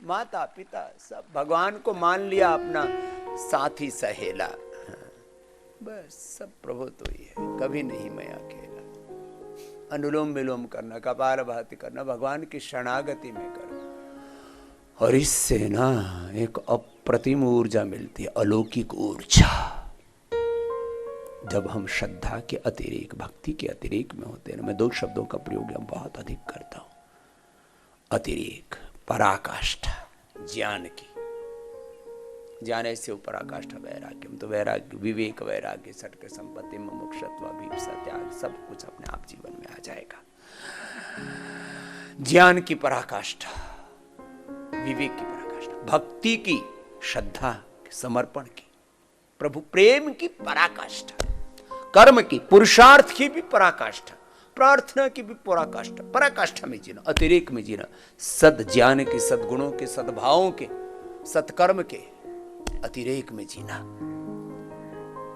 माता पिता सब भगवान को मान लिया अपना साथी सहेला, बस सब प्रभु तो ही है, कभी नहीं मैं अकेला। अनुलोम विलोम करना, कपालभाति करना, भगवान की शरणागति में करना, और इससे ना एक अप्रतिम ऊर्जा मिलती है, अलौकिक ऊर्जा। जब हम श्रद्धा के अतिरेक, भक्ति के अतिरेक में होते हैं ना, मैं दो शब्दों का प्रयोग यहाँ बहुत अधिक करता हूं, अतिरेक, पराकाष्ठा, ज्ञान की, ज्ञान से पराकाष्ठा वैराग्य, तो वैराग्य, विवेक वैराग्य, सटके संपत्ति, मुमुक्षुत्व, अभीप्सा, त्याग, सब कुछ अपने आप जीवन में आ जाएगा। ज्ञान की पराकाष्ठा, विवेक की पराकाष्ठा, भक्ति की, श्रद्धा, समर्पण की, प्रभु प्रेम की पराकाष्ठा, कर्म की, पुरुषार्थ की भी पराकाष्ठा, प्रार्थना की भी पराकाष्ठा, पराकाष्ठा में जीना, अतिरेक में जीना, सद ज्ञान के, सद्गुणों के, सद्भावों के, सत्कर्म के अतिरेक में जीना,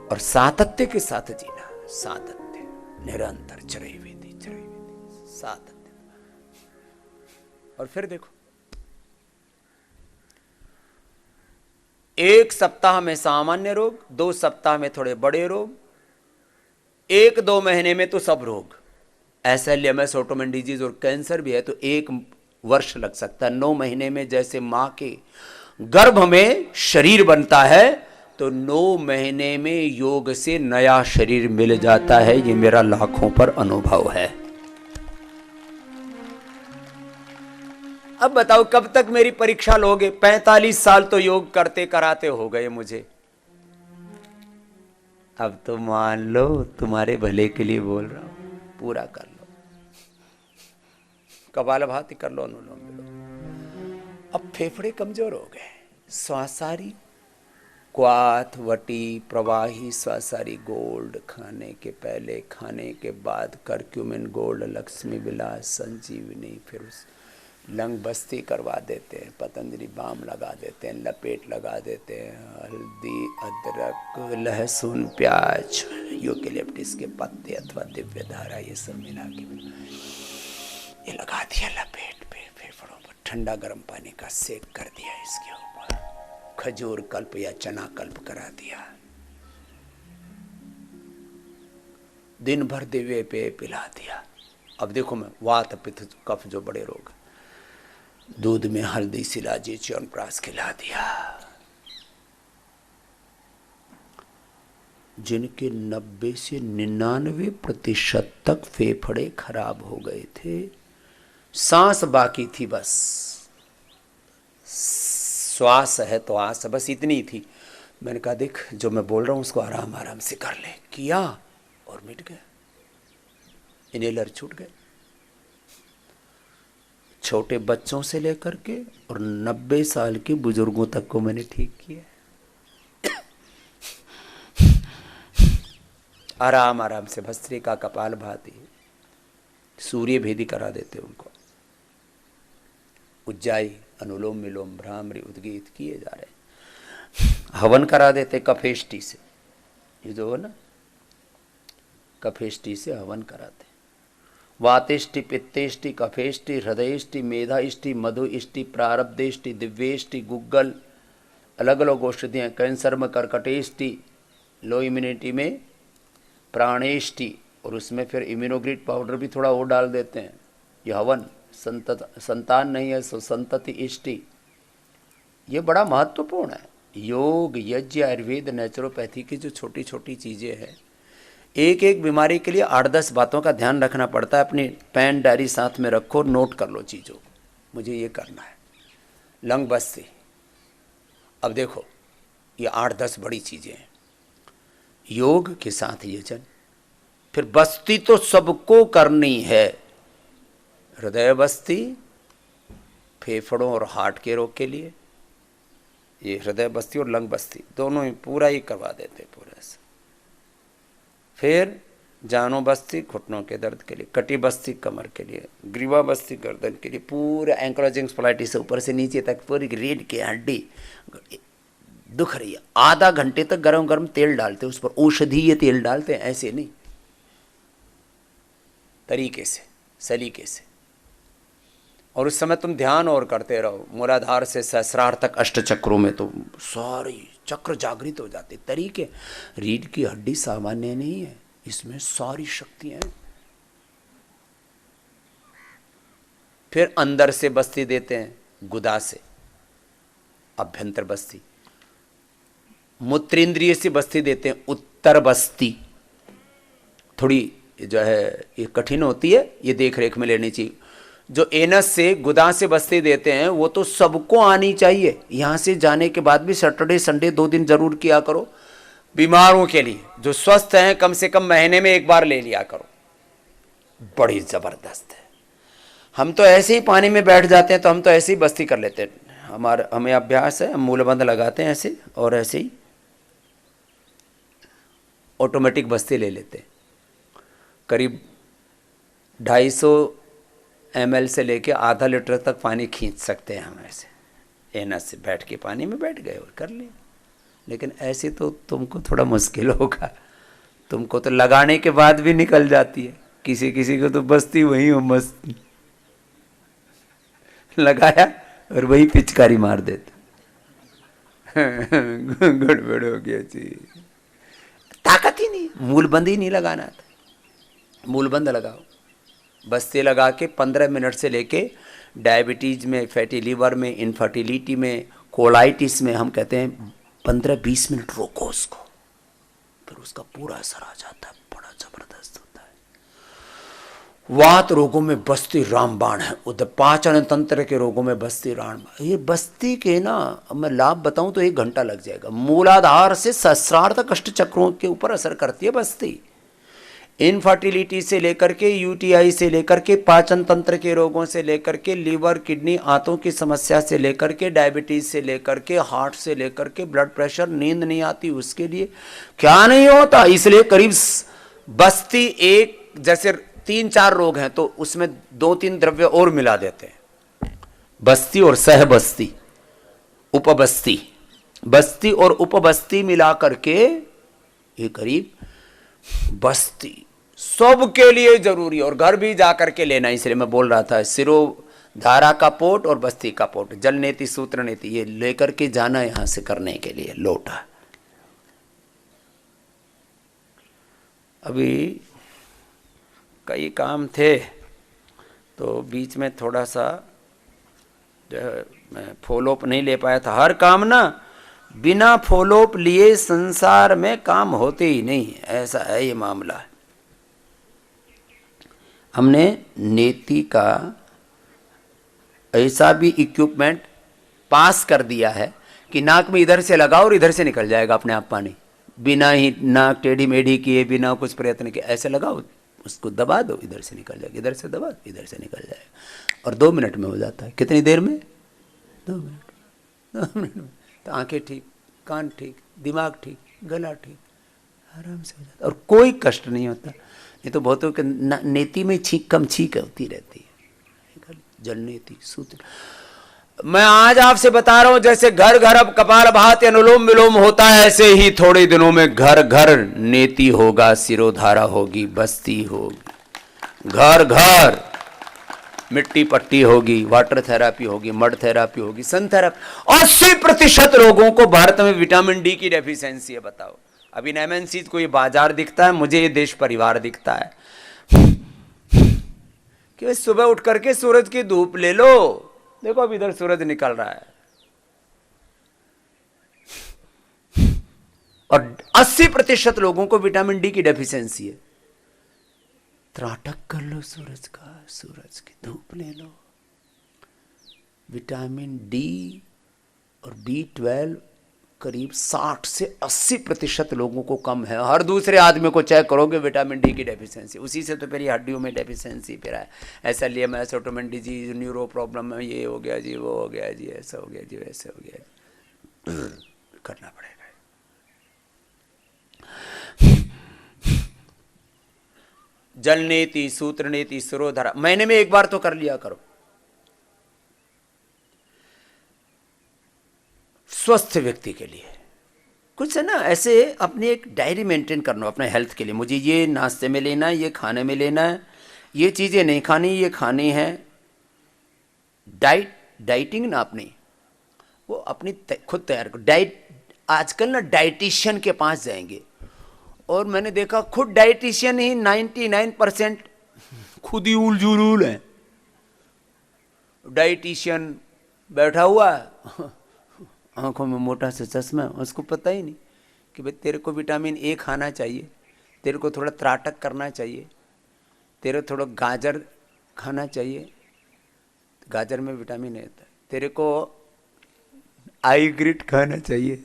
और सातत्य के साथ जीना, सातत्य, निरंतर चरैवेति चरैवेति, सातत्य। और फिर देखो, एक सप्ताह में सामान्य रोग, 2 सप्ताह में थोड़े बड़े रोग, 1-2 महीने में तो सब रोग, SLMS, ऑटोइम्यून डिजीज और कैंसर भी है तो 1 वर्ष लग सकता है। 9 महीने में जैसे मां के गर्भ में शरीर बनता है, तो 9 महीने में योग से नया शरीर मिल जाता है। ये मेरा लाखों पर अनुभव है। अब बताओ कब तक मेरी परीक्षा लोगे? 45 साल तो योग करते कराते हो गए मुझे। अब तो मान लो तुम्हारे भले के लिए बोल रहा हूं, पूरा कर लो, कपालभाति कर लो, अनुलोम विलोम। अब फेफड़े कमजोर हो गए, श्वासारी, क्वाथ, वटी, प्रवाही श्वासारी, गोल्ड, खाने के पहले, खाने के बाद, करक्यूमिन गोल्ड, लक्ष्मी विलास, संजीवनी, फिर उस लंग बस्ती करवा देते हैं, पतंजलि बाम लगा देते हैं, लपेट लगा देते हैं, हल्दी, अदरक, लहसुन, प्याज, यूकेलिप्टिस के पत्ते अथवा दिव्य धारा, ये सब मिला के ये लगा दिया लपेट पे, फेफड़ों पर ठंडा गर्म पानी का सेक कर दिया, इसके ऊपर खजूर कल्प या चना कल्प करा दिया, दिन भर दिव्य पे पिला दिया। अब देखो मैं वात पित्त कफ जो बड़े रोग, दूध में हल्दी, शिलाजी, च्यवनप्राश खिला दिया। जिनके 90 से 99% तक फेफड़े खराब हो गए थे, सांस बाकी थी, बस श्वास है तो आस, बस इतनी थी। मैंने कहा देख जो मैं बोल रहा हूं उसको आराम आराम से कर ले, किया और मिट गया, इनहेलर छूट गए। छोटे बच्चों से लेकर के और 90 साल के बुजुर्गों तक को मैंने ठीक किया। आराम आराम से भस्त्रिका, कपालभाति, सूर्य भेदी करा देते उनको, उज्जाई, अनुलोम विलोम, भ्रामरी, उद्गीत किए जा रहे। हवन करा देते कफेष्टि से, ये जो है ना कफेष्टि से हवन कराते। वातेष्टि, पित्तेष्टि, कफेष्टि, हृदयष्टि, मेधाष्टि, मधुष्टि, प्रारब्धेष्टि, दिव्येष्टि, गुग्गल, अलग अलग औषधियाँ, कैंसर में कर्कटेष्टि, लो इम्यूनिटी में प्राणेष्टि, और उसमें फिर इम्यूनोग्रिड पाउडर भी थोड़ा और डाल देते हैं। ये हवन, संतान नहीं है सो संतति इष्टि, ये बड़ा महत्वपूर्ण है। योग, यज्ञ, आयुर्वेद, नेचुरोपैथी की जो छोटी छोटी चीज़ें हैं, एक एक बीमारी के लिए 8-10 बातों का ध्यान रखना पड़ता है। अपनी पेन डायरी साथ में रखो, नोट कर लो चीज़ों, मुझे ये करना है। लंग बस्ती, अब देखो ये 8-10 बड़ी चीज़ें हैं। योग के साथ यजन, फिर बस्ती तो सबको करनी है। हृदय बस्ती फेफड़ों और हार्ट के रोग के लिए, ये हृदय बस्ती और लंग बस्ती दोनों ही पूरा ही करवा देते पूरे से। फिर जानो बस्ती घुटनों के दर्द के लिए, कटी बस्ती कमर के लिए, ग्रीवा बस्ती गर्दन के लिए, पूरा एंक्लोजिंग स्पॉलाइटिस से ऊपर से नीचे तक पूरी रीढ़ की हड्डी दुख रही है, आधा घंटे तक गरम गरम तेल डालते हैं, उस पर औषधीय तेल डालते हैं, ऐसे नहीं, तरीके से, सलीके से। और उस समय तुम ध्यान और करते रहो, मूलाधार से सहस्रार तक अष्ट चक्रों में तो सारी चक्र जागृत हो जाते। तरीके, रीढ़ की हड्डी सामान्य नहीं है, इसमें सारी शक्तियां हैं। फिर अंदर से बस्ती देते हैं, गुदा से अभ्यंतर बस्ती, मूत्रेंद्रिय से बस्ती देते हैं उत्तर बस्ती। थोड़ी जो है ये कठिन होती है, ये देख रेख में लेनी चाहिए। जो एनस से गुदा से बस्ती देते हैं वो तो सबको आनी चाहिए। यहां से जाने के बाद भी सैटरडे संडे 2 दिन जरूर किया करो। बीमारों के लिए, जो स्वस्थ हैं कम से कम महीने में 1 बार ले लिया करो, बड़ी जबरदस्त है। हम तो ऐसे ही पानी में बैठ जाते हैं तो हम तो ऐसे ही बस्ती कर लेते हैं, हमें अभ्यास है, हम मूलबंध लगाते हैं ऐसे और ऐसे ही ऑटोमेटिक बस्ती ले लेते हैं। करीब 250 ml से लेके आधा लीटर तक पानी खींच सकते हैं हम ऐसे एनस से। बैठ के पानी में बैठ गए और कर लिया। लेकिन ऐसे तो तुमको थोड़ा मुश्किल होगा, तुमको तो लगाने के बाद भी निकल जाती है, किसी किसी को तो बस्ती वही हो मस्त लगाया और वही पिचकारी मार देते गड़बड़ हो गया जी। ताकत ही नहीं, मूलबंद ही नहीं लगाना था। मूलबंद लगाओ, बस्ती लगा के 15 मिनट से लेके डायबिटीज में, फैटी लीवर में, इनफर्टिलिटी में, कोलाइटिस में, हम कहते हैं 15-20 मिनट रोको उसको, फिर उसका पूरा असर आ जाता है, बड़ा जबरदस्त होता है। वात रोगों में बस्ती रामबाण है, उधर पाचन तंत्र के रोगों में बस्ती रामबाण। ये बस्ती के ना मैं लाभ बताऊं तो 1 घंटा लग जाएगा। मूलाधार से सहस्रार तक अष्ट चक्रों के ऊपर असर करती है बस्ती। इनफर्टिलिटी से लेकर के, यूटीआई से लेकर के, पाचन तंत्र के रोगों से लेकर के, लीवर किडनी आंतों की समस्या से लेकर के, डायबिटीज से लेकर के, हार्ट से लेकर के, ब्लड प्रेशर, नींद नहीं आती उसके लिए क्या नहीं होता। इसलिए करीब बस्ती एक, जैसे 3-4 रोग हैं तो उसमें 2-3 द्रव्य और मिला देते हैं, बस्ती और सह बस्ती, उपबस्ती। बस्ती और उपबस्ती मिला करके ये करीब बस्ती सबके लिए जरूरी, और घर भी जाकर के लेना। इसलिए मैं बोल रहा था सिरो धारा का पोट और बस्ती का पोट, जल नीति सूत्र नीति, ये लेकर के जाना यहां से करने के लिए लोटा। अभी कई काम थे तो बीच में थोड़ा सा जो है मैं फॉलोअप नहीं ले पाया था। हर काम ना बिना फॉलोअप लिए संसार में काम होते ही नहीं, ऐसा है ये मामला। हमने नेति का ऐसा भी इक्विपमेंट पास कर दिया है कि नाक में इधर से लगाओ और इधर से निकल जाएगा अपने आप पानी, बिना ही नाक टेढ़ी मेढ़ी किए, बिना कुछ प्रयत्न किए। ऐसे लगाओ, उसको दबा दो, इधर से निकल जाएगा, इधर से दबा, इधर से निकल जाएगा, और 2 मिनट में हो जाता है। कितनी देर में? 2 मिनट में। तो आंखें ठीक, कान ठीक, दिमाग ठीक, गला ठीक, आराम से हो जाता है और कोई कष्ट नहीं होता। नहीं तो बहुतों के नेति में छींक कम छींक होती रहती है, जल नीति सूत्र। मैं आज आपसे बता रहा हूं, जैसे घर घर अब कपाल भाती अनुलोम विलोम होता है, ऐसे ही थोड़े दिनों में घर घर नेति होगा, सिरोधारा होगी, बस्ती होगी, घर घर मिट्टी पट्टी होगी, वाटर थेरापी होगी, मड थेरापी होगी, सन थेरापी। 80% लोगों को भारत में विटामिन डी की डेफिशिएंसी है। बताओ, अभी एमएनसी को ये बाजार दिखता है, मुझे ये देश परिवार दिखता है कि सुबह उठ करके सूरज की धूप ले लो। देखो अब इधर सूरज निकल रहा है और 80% लोगों को विटामिन डी की डेफिशिएंसी है। त्राटक कर लो सूरज का, सूरज की धूप ले लो। विटामिन डी और B12 करीब 60 से 80% लोगों को कम है। हर दूसरे आदमी को चेक करोगे विटामिन डी की डेफिशिएंसी, उसी से तो फिर ये हड्डियों में डेफिशिएंसी फिर है। ऐसा लिए मैं ऑटोमेन डिजीज, न्यूरो प्रॉब्लम है, ये हो गया जी, वो हो गया जी, ऐसा हो गया जी, वैसे हो गया जी, करना पड़ेगा। जल नीति, सूत्र नीति, सिरोधारा महीने में 1 बार तो कर लिया करो। स्वस्थ व्यक्ति के लिए कुछ है ना, ऐसे अपनी एक डायरी मेंटेन करना अपने हेल्थ के लिए। मुझे ये नाश्ते में लेना है, ये खाने में लेना है, ये चीज़ें नहीं खानी, ये खानी है। डाइटिंग ना अपनी, वो अपनी खुद तैयार करो। डाइट आजकल ना डाइटिशियन के पास जाएंगे, और मैंने देखा खुद डाइटिशियन ही 99% खुद ही उलझुल है। डाइटिशियन बैठा हुआ है, आंखों में मोटा सा चश्मा, उसको पता ही नहीं कि भाई तेरे को विटामिन ए खाना चाहिए, तेरे को थोड़ा त्राटक करना चाहिए, तेरे थोड़ा गाजर खाना चाहिए, गाजर में विटामिन ए होता है, तेरे को आई ग्रिट खाना चाहिए,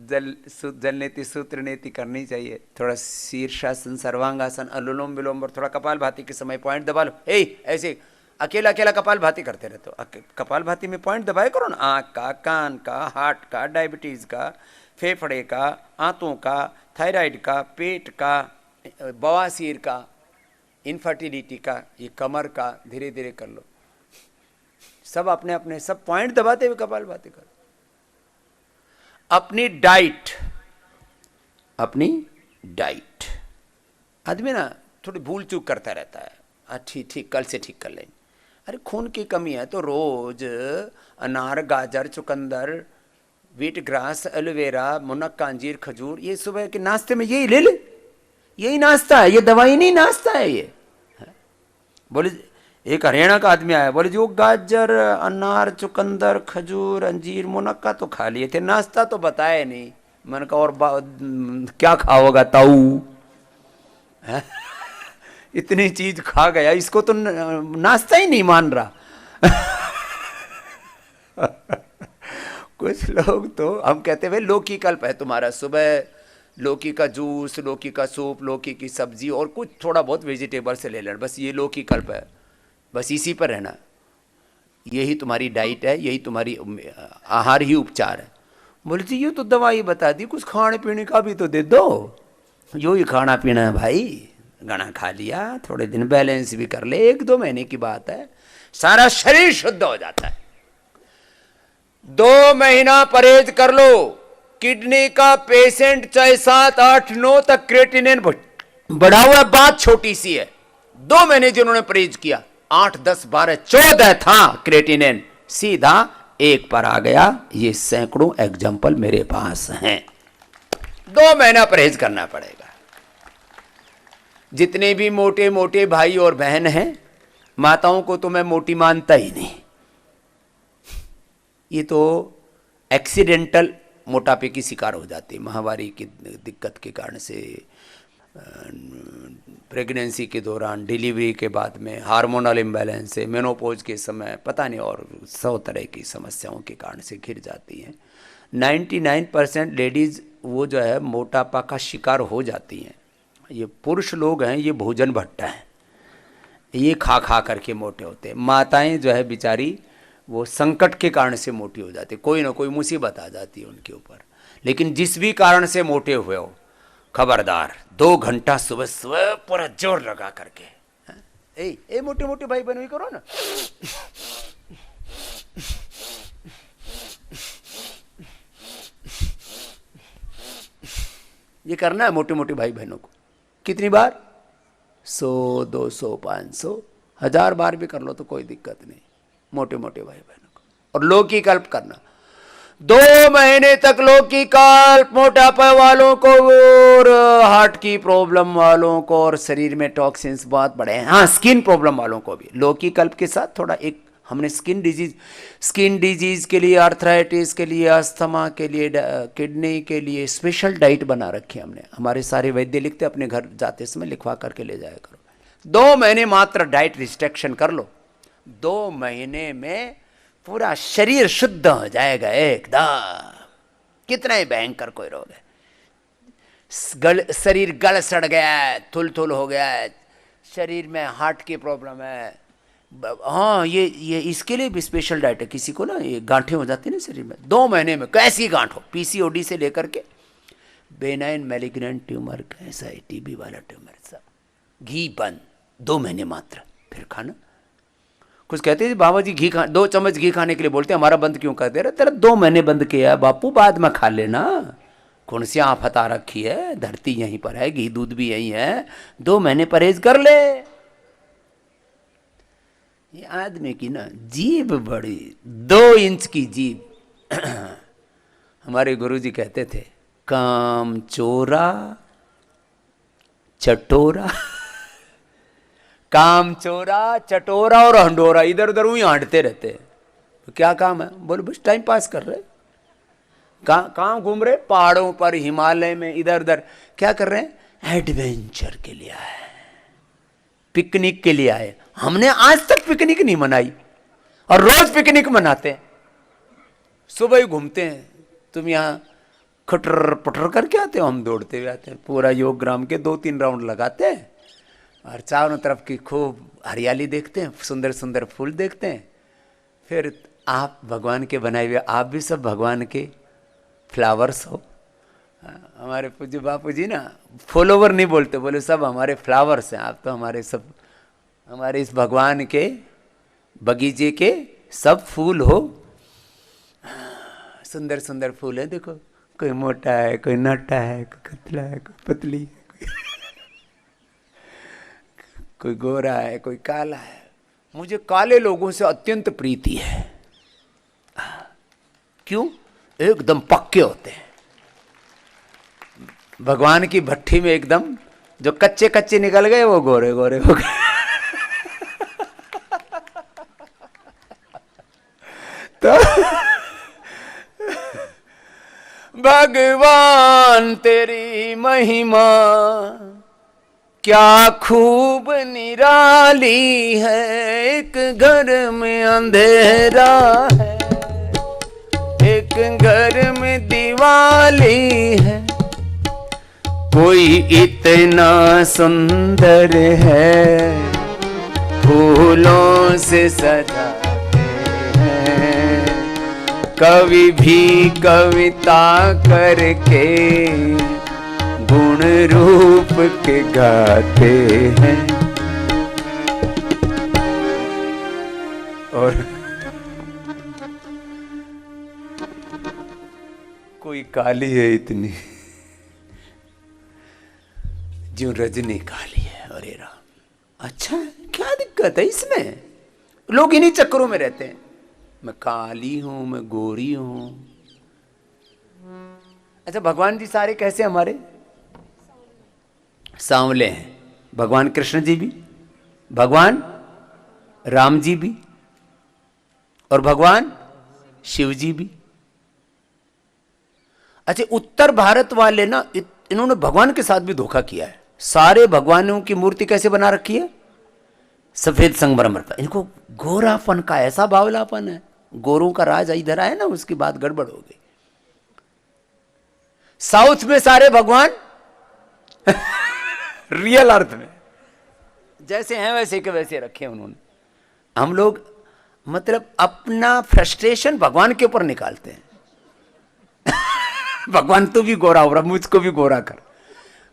जल नीति सूत्र नीति करनी चाहिए, थोड़ा शीर्षासन, सर्वांगासन, अनुलोम विलोम और थोड़ा कपाल भाती के समय पॉइंट दबा लो। ऐसे अकेला अकेला कपाल भाती करते रहते हो, कपाल भाती में पॉइंट दबाए करो ना, आँख का, कान का, हार्ट का, डायबिटीज़ का, फेफड़े का, आंतों का, थायराइड का, पेट का, बवासीर का, इनफर्टिलिटी का, ये कमर का, धीरे धीरे कर लो। सब अपने अपने सब पॉइंट दबाते हुए कपाल भाती करो। अपनी डाइट आदमी ना थोड़ी भूल चूक करता रहता है, ठीक कल से ठीक कर लेंगे। अरे खून की कमी है तो रोज अनार, गाजर, चुकंदर, व्हीट ग्रास, एलोवेरा, मुनक्का, अंजीर, खजूर, ये सुबह के नाश्ते में यही ले ले, यही नाश्ता है, ये दवाई नहीं नाश्ता है ये। बोले एक हरियाणा का आदमी आया, बोले जो गाजर, अनार, चुकंदर, खजूर, अंजीर, मुनक्का तो खा लिए थे, नाश्ता तो बताया नहीं। मैंने कहा और क्या खाओगा ताऊ, इतनी चीज खा गया, इसको तो नाश्ता ही नहीं मान रहा। कुछ लोग तो हम कहते भाई लौकी कल्प है तुम्हारा, सुबह लौकी का जूस, लौकी का सूप, लौकी की सब्जी और कुछ थोड़ा बहुत वेजिटेबल से ले लेना, बस ये लौकी कल्प है, बस इसी पर रहना, यही तुम्हारी डाइट है, यही तुम्हारी आहार ही उपचार है। बोले जी ये तो दवाई बता दी, कुछ खाने पीने का भी तो दे दो। यो ही खाना पीना है भाई, गाना खा लिया, थोड़े दिन बैलेंस भी कर ले, 1-2 महीने की बात है, सारा शरीर शुद्ध हो जाता है। 2 महीना परहेज कर लो, किडनी का पेशेंट चाहे 7, 8, 9 तक क्रिएटिनिन बढ़ा हुआ, बात छोटी सी है। 2 महीने जिन्होंने परहेज किया, 8, 10, 12, 14 था क्रिएटिनिन, सीधा 1 पर आ गया। ये सैकड़ों एग्जाम्पल मेरे पास हैं। 2 महीना परहेज करना पड़ेगा। जितने भी मोटे मोटे भाई और बहन हैं, माताओं को तो मैं मोटी मानता ही नहीं, ये तो एक्सीडेंटल मोटापे की शिकार हो जाती है, महामारी की दिक्कत के कारण से, प्रेगनेंसी के दौरान, डिलीवरी के बाद में, हार्मोनल इम्बैलेंस से, मेनोपॉज के समय, पता नहीं और 100 तरह की समस्याओं के कारण से घिर जाती हैं। 99% लेडीज़ वो जो है मोटापा का शिकार हो जाती हैं। ये पुरुष लोग हैं, ये भोजन भट्टा है, ये खा खा करके मोटे होते हैं। माताएं जो है बेचारी वो संकट के कारण से मोटी हो जाती, कोई ना कोई मुसीबत आ जाती है उनके ऊपर। लेकिन जिस भी कारण से मोटे हुए हो, खबरदार 2 घंटा सुबह सुबह पूरा जोर लगा करके ए मोटे मोटे भाई बहन करो ना, ये करना है मोटे मोटे भाई बहनों को। कितनी बार? 100, 200, 500, 1000 बार भी कर लो तो कोई दिक्कत नहीं, मोटे मोटे भाई बहनों को। और लौकी कल्प करना, 2 महीने तक लौकी कल्प, मोटापा वालों को और हार्ट की प्रॉब्लम वालों को और शरीर में टॉक्सिन्स बहुत बढ़े हैं, हाँ स्किन प्रॉब्लम वालों को भी लौकी कल्प के साथ थोड़ा एक हमने स्किन डिजीज के लिए, आर्थराइटिस के लिए, अस्थमा के लिए, किडनी के लिए स्पेशल डाइट बना रखी है हमने। हमारे सारे वैद्य लिखते, अपने घर जाते समय लिखवा करके ले जाया करो। 2 महीने मात्र डाइट रिस्ट्रिक्शन कर लो, 2 महीने में पूरा शरीर शुद्ध हो जाएगा एकदम। कितना ही भयंकर कोई रोग है, शरीर गल सड़ गया है, थुल हो गया है, शरीर में हार्ट की प्रॉब्लम है, हाँ ये इसके लिए भी स्पेशल डाइट है। किसी को ना ये गांठें हो जाती है ना शरीर में, 2 महीने में कैसी गांठ हो, पीसीओडी से लेकर के बेनाइन मैलिग्नेंट ट्यूमर, कैसा है टीबी वाला ट्यूमर, सब घी बंद 2 महीने मात्र, फिर खाना। कुछ कहते हैं बाबा जी घी 2 चम्मच घी खाने के लिए बोलते हैं, हमारा बंद क्यों कर दे रहे? तेरा 2 महीने बंद किया है बापू, बाद में खा लेना, कौन सी आफत आ रखी है, धरती यहीं पर है, घी दूध भी यहीं है, 2 महीने परहेज कर ले। ये आदमी की ना जीभ बड़ी, 2 इंच की जीभ। हमारे गुरुजी कहते थे, काम चोरा चटोरा। काम चोरा चटोरा और हंडोरा इधर उधर वही हांटते रहते हैं। तो क्या काम है? बोले बस टाइम पास कर रहे। कहाँ घूम रहे? पहाड़ों पर, हिमालय में, इधर उधर। क्या कर रहे हैं? एडवेंचर के लिए आए, पिकनिक के लिए आए। हमने आज तक पिकनिक नहीं मनाई और रोज पिकनिक मनाते हैं। सुबह ही घूमते हैं। तुम यहां खटर पटर करके आते हो, हम दौड़ते हुए आते हैं। पूरा योग ग्राम के 2-3 राउंड लगाते हैं और चारों तरफ की खूब हरियाली देखते हैं, सुंदर सुंदर फूल देखते हैं। फिर आप भगवान के बनाए हुए, आप भी सब भगवान के फ्लावर्स हो। हमारे पूज्य बापू जी ना फॉलोवर नहीं बोलते, बोले सब हमारे फ्लावर्स हैं। आप तो हमारे सब, हमारे इस भगवान के बगीचे के सब फूल हो। सुंदर सुंदर फूल है, देखो, कोई मोटा है, कोई नाटा है, कोई पतला है, कोई पतली है, कोई गोरा है, कोई काला है। मुझे काले लोगों से अत्यंत प्रीति है। क्यों? एकदम पक्के होते हैं। भगवान की भट्टी में एकदम जो कच्चे कच्चे निकल गए वो गोरे गोरे हो गए। तो भगवान तेरी महिमा क्या खूब निराली है। एक घर में अंधेरा है, एक घर में दिवाली है। कोई इतना सुंदर है, फूलों से सजाते हैं। कवि भी कविता करके गुण रूप के गाते हैं। और कोई काली है इतनी, जो रजनी काली है। अरे राम, अच्छा क्या दिक्कत है इसमें? लोग इन्हीं चक्करों में रहते हैं, मैं काली हूं, मैं गोरी हूं। अच्छा, भगवान जी सारे कैसे हमारे सांवले हैं। भगवान कृष्ण जी भी, भगवान राम जी भी, और भगवान शिव जी भी। अच्छा, उत्तर भारत वाले ना इन्होंने भगवान के साथ भी धोखा किया है। सारे भगवानों की मूर्ति कैसे बना रखी है? सफेद संगमरमर पर। इनको गोरापन का ऐसा बावलापन है। गोरों का राज इधर आया ना, उसकी बात गड़बड़ हो गई। साउथ में सारे भगवान रियल अर्थ में जैसे हैं वैसे के वैसे रखे उन्होंने। हम लोग मतलब अपना फ्रस्ट्रेशन भगवान के ऊपर निकालते हैं। भगवान तू भी गोरा हो रहा, मुझको भी गोरा कर।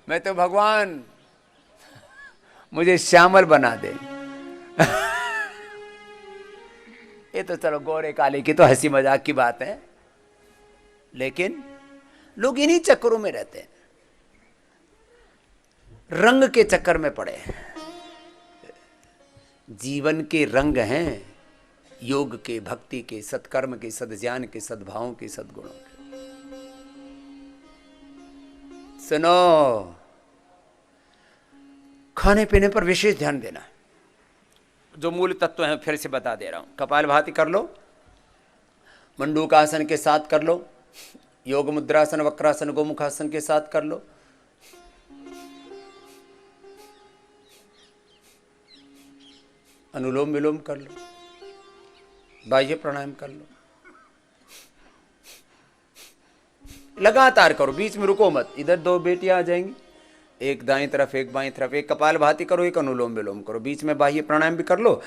मैं तो भगवान मुझे श्यामल बना दे। ये तो चलो गोरे काले की तो हंसी मजाक की बात है, लेकिन लोग इन्हीं चक्करों में रहते हैं, रंग के चक्कर में पड़े हैं। जीवन के रंग हैं योग के, भक्ति के, सत्कर्म के, सद्ज्ञान के, सद्भावों के, सद्गुणों के। सुनो, खाने पीने पर विशेष ध्यान देना। जो मूल तत्व हैं फिर से बता दे रहा हूं। कपालभाति कर लो, मंडूकासन के साथ कर लो, योग मुद्रासन, वक्रासन, गोमुखासन के साथ कर लो, अनुलोम विलोम कर लो, बाह्य प्राणायाम कर लो, लगातार करो, बीच में रुको मत। इधर 2 बेटियां आ जाएंगी, एक दाईं तरफ एक बाईं तरफ, एक कपालभाति करो, एक अनुलोम विलोम करो, बीच में बाह्य प्राणायाम भी कर लो।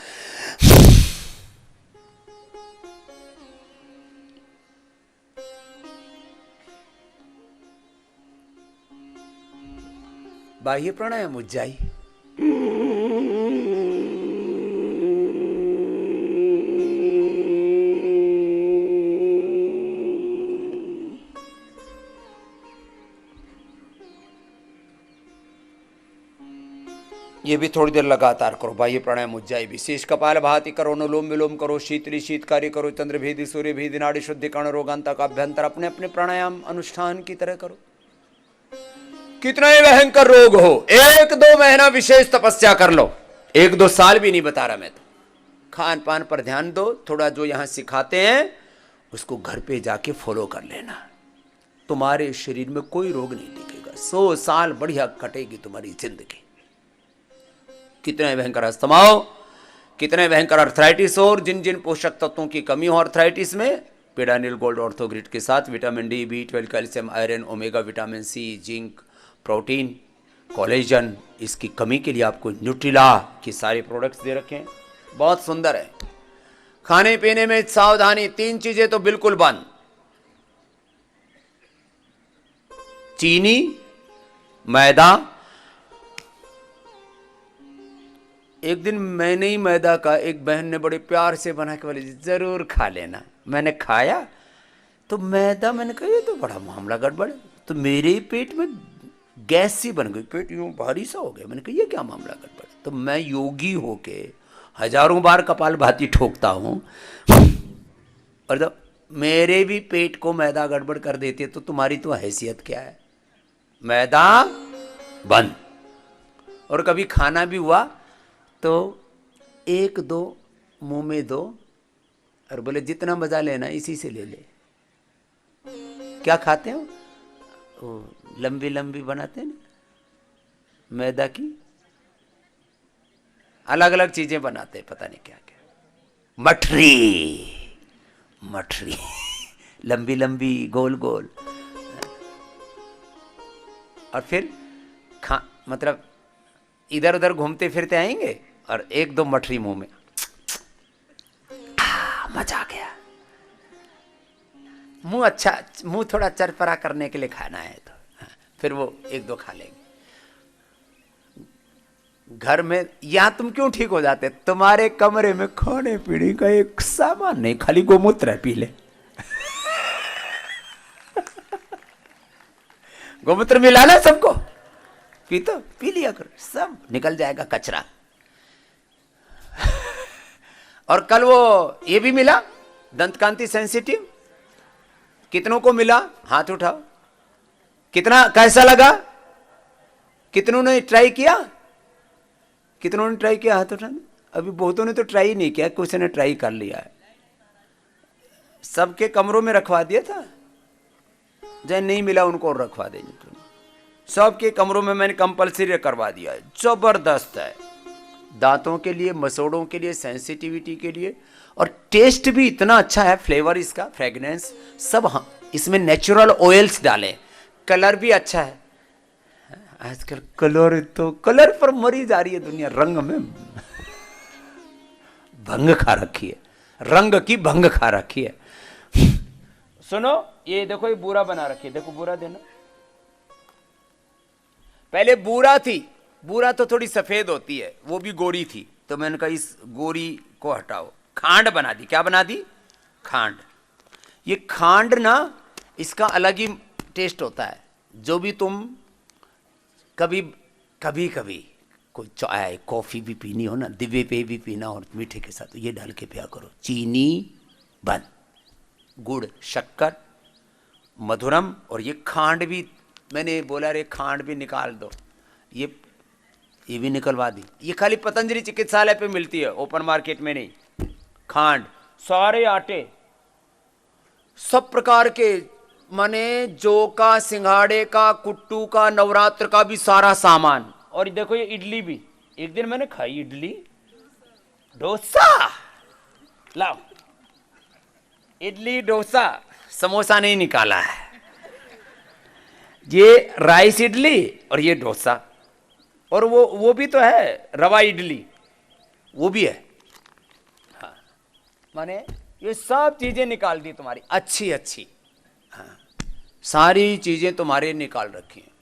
बाह्य प्राणायाम उज्जाई, ये भी थोड़ी देर लगातार करो। बाह्य प्राणायाम उज्जाई विशेष कपाल भाती करो, अनुलोम विलोम करो, शीतली शीतकारी करो, चंद्र भेदी सूर्य भेदी नाड़ी शुद्धिकरण रोगांता का अभ्यंतर अपने अपने प्राणायाम अनुष्ठान की तरह करो। कितना ही भयंकर रोग हो, 1-2 महीना विशेष तपस्या कर लो। 1-2 साल भी नहीं बता रहा मैं तो। खान पान पर ध्यान दो, थोड़ा जो यहां सिखाते हैं उसको घर पे जाके फॉलो कर लेना। तुम्हारे शरीर में कोई रोग नहीं दिखेगा, 100 साल बढ़िया कटेगी तुम्हारी जिंदगी। कितने भयंकर अस्थमा हो, कितने भयंकर अर्थराइटिस हो, और जिन जिन पोषक तत्वों की कमी हो अर्थराइटिस में, पेडानिल गोल्ड ऑर्थोग्रिड के साथ vitamin D, B12, calcium, iron, omega, vitamin C, zinc, protein, collagen, इसकी कमी के लिए आपको न्यूट्रिला के सारे प्रोडक्ट्स दे रखे हैं, बहुत सुंदर है। खाने पीने में सावधानी, 3 चीजें तो बिल्कुल बंद, चीनी, मैदा। एक दिन मैंने ही मैदा का, एक बहन ने बड़े प्यार से बना के बोली जरूर खा लेना। मैंने खाया तो मैदा, मैंने कहा ये तो बड़ा मामला गड़बड़ है, तो मेरे ही पेट में गैस सी बन गई, पेट यूं भारी सा हो गया। मैंने कहा ये क्या मामला गड़बड़। तो मैं योगी होके हजारों बार कपाल भाती ठोकता हूं, और जब मेरे भी पेट को मैदा गड़बड़ कर देती है तो तुम्हारी तो हैसियत क्या है। मैदा बंद। और कभी खाना भी हुआ तो 1-2 मुंह में दो, और बोले जितना मजा लेना इसी से ले ले। क्या खाते हो, वो लंबी लंबी बनाते हैं ना मैदा की, अलग अलग चीजें बनाते हैं, पता नहीं क्या क्या, मठरी मठरी लंबी लंबी गोल गोल, और फिर मतलब इधर उधर घूमते फिरते आएंगे और 1-2 मठरी मुंह में, मजा आ गया। मुंह थोड़ा चरपरा करने के लिए खाना है तो फिर वो 1-2 खा लेंगे। घर में यहां तुम क्यों ठीक हो जाते, तुम्हारे कमरे में खाने पीने का एक सामान नहीं, खाली गोमूत्र है, पी ले। गोमूत्र मिलाना सबको, पी लिया करो, सब निकल जाएगा कचरा। और कल वो ये भी मिला दंतकांति सेंसिटिव, कितनों को मिला हाथ उठाओ, कितना कैसा लगा, कितनों ने ट्राई किया, कितनों ने ट्राई किया हाथ उठाना। अभी बहुतों ने तो ट्राई नहीं किया, कुछ ने ट्राई कर लिया है। सबके कमरों में रखवा दिया था, जैन नहीं मिला उनको और रखवा देंगे। सबके कमरों में मैंने कंपलसरी करवा दिया है, जबरदस्त है, दांतों के लिए, मसोड़ों के लिए, सेंसिटिविटी के लिए, और टेस्ट भी इतना अच्छा है, फ्लेवर इसका, फ्रेगनेंस सब। हाँ, इसमें नेचुरल ऑयल्स डाले, कलर भी अच्छा है। आजकल कलर पर मरी जा रही है दुनिया, रंग में भंग खा रखी है, रंग की भंग खा रखी है। सुनो, ये देखो, ये बूरा बना रखी है, देखो बूरा देना। पहले बूरा थी, बूरा तो थोड़ी सफेद होती है, वो भी गोरी थी, तो मैंने कहा इस गोरी को हटाओ, खांड बना दी। क्या बना दी, खांड। ये खांड ना, इसका अलग ही टेस्ट होता है। जो भी तुम कभी कोई चाय कॉफी भी पीनी हो ना, दिव्य पेय भी पीना हो मीठे के साथ, तो ये डाल के पिया करो। चीनी बंद, गुड़, शक्कर, मधुरम, और ये खांड भी मैंने बोला रे खांड भी निकाल दो, ये भी निकलवा दी। ये खाली पतंजलि चिकित्सालय पे मिलती है, ओपन मार्केट में नहीं। खांड, सारे आटे, सब प्रकार के, माने जौ का, सिंघाड़े का, कुट्टू का, नवरात्र का भी सारा सामान। और देखो ये इडली भी, एक दिन मैंने खाई इडली, डोसा, लाओ इडली डोसा, समोसा नहीं निकाला है, ये राइस इडली और ये डोसा, और वो भी तो है रवा इडली, वो भी है। हाँ, माने ये सब चीजें निकाल दी तुम्हारी, अच्छी अच्छी। हाँ, सारी चीजें तुम्हारे निकाल रखी हैं।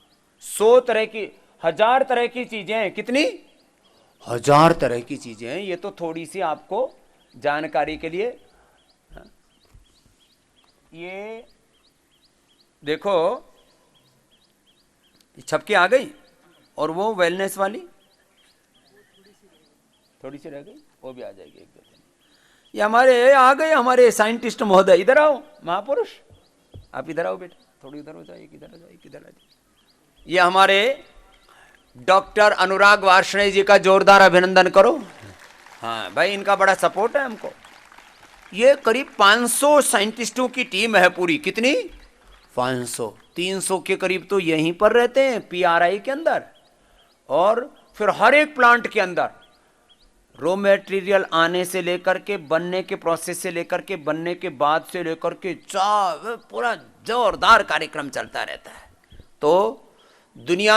100 तरह की, 1000 तरह की चीजें हैं। कितनी? 1000 तरह की चीजें हैं। ये तो थोड़ी सी आपको जानकारी के लिए। हाँ, ये देखो, छपकी आ गई, और वो वेलनेस वाली थोड़ी सी रह गई, वो भी आ जाएगी एक दो दिन। ये हमारे आ गए हमारे साइंटिस्ट महोदय, इधर आओ महापुरुष, आप इधर आओ बेटा, थोड़ी इधर हो जाइए, किधर आ जाइए, किधर आ जाइए। ये हमारे डॉक्टर अनुराग वार्ष्णेय जी का जोरदार अभिनंदन करो। हाँ भाई, इनका बड़ा सपोर्ट है हमको। ये करीब 500 साइंटिस्टों की टीम है पूरी। कितनी? 500। 300 के करीब तो यहीं पर रहते हैं PRI के अंदर, और फिर हर एक प्लांट के अंदर रॉ मटेरियल आने से लेकर के बनने के प्रोसेस से लेकर के बनने के बाद से लेकर के पूरा जोरदार कार्यक्रम चलता रहता है। तो दुनिया